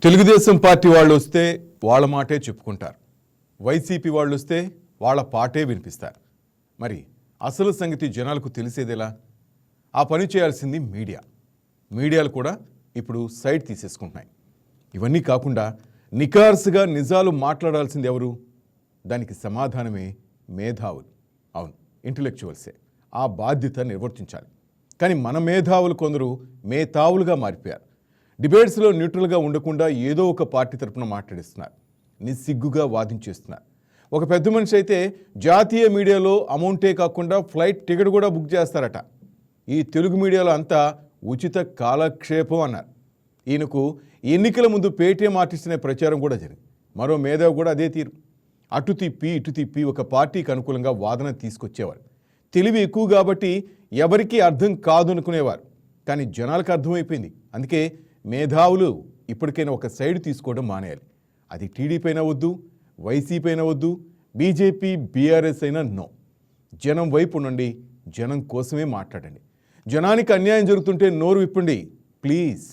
Telugu Desam party వాళ్ళు వస్తే వాళ్ళ మాటే చెప్పుకుంటారు. వైసీపీ వాళ్ళు వస్తే వాళ్ళ పాటే వినిపిస్తారు. మరి అసలు సంగతి జనాలకు తెలిసేదేలా? ఆ పని చేయాల్సింది మీడియాలు కూడా ఇప్పుడు సైడ్ తీసేసుకుంటున్నాయి. ఇవన్నీ కాకుండా నికార్సుగా నిజాలు మాట్లాడాల్సింది ఎవరు? దానికి సమాధానమే మేధావులు. అవును, ఇంటెలెక్చువల్సే ఆ బాధ్యత నిర్వర్తించాలి. కానీ మన మేధావులు కొందరు మేధావులుగా మారిపోయారు. డిబేట్స్లో న్యూట్రల్గా ఉండకుండా ఏదో ఒక పార్టీ తరపున మాట్లాడిస్తున్నారు, నిస్సిగ్గుగా వాదించేస్తున్నారు. ఒక పెద్ద మనిషి అయితే జాతీయ మీడియాలో అమౌంటే కాకుండా ఫ్లైట్ టికెట్ కూడా బుక్ చేస్తారట. ఈ తెలుగు మీడియాలో అంతా ఉచిత కాలక్షేపం అన్నారు. ఈయనకు ఎన్నికల ముందు పేటీఎం ఆర్టిస్ట్ అనే ప్రచారం కూడా జరిగింది. మరో మేధావి కూడా అదే తీరు. అటు తిప్పి ఇటు తిప్పి ఒక పార్టీకి అనుకూలంగా వాదన తీసుకొచ్చేవారు. తెలివి ఎక్కువ కాబట్టి ఎవరికీ అర్థం కాదు అనుకునేవారు. కానీ జనాలకు అర్థమైపోయింది. అందుకే మేధావులు ఇప్పటికైనా ఒక సైడ్ తీసుకోవడం మానేయాలి. అది టీడీపీ అయినా వద్దు, వైసీపీ అయినా వద్దు, బీజేపీ బీఆర్ఎస్ అయినా నో. జనం వైపు ఉండండి, జనం కోసమే మాట్లాడండి. జనానికి అన్యాయం జరుగుతుంటే నోరు విప్పండి ప్లీజ్.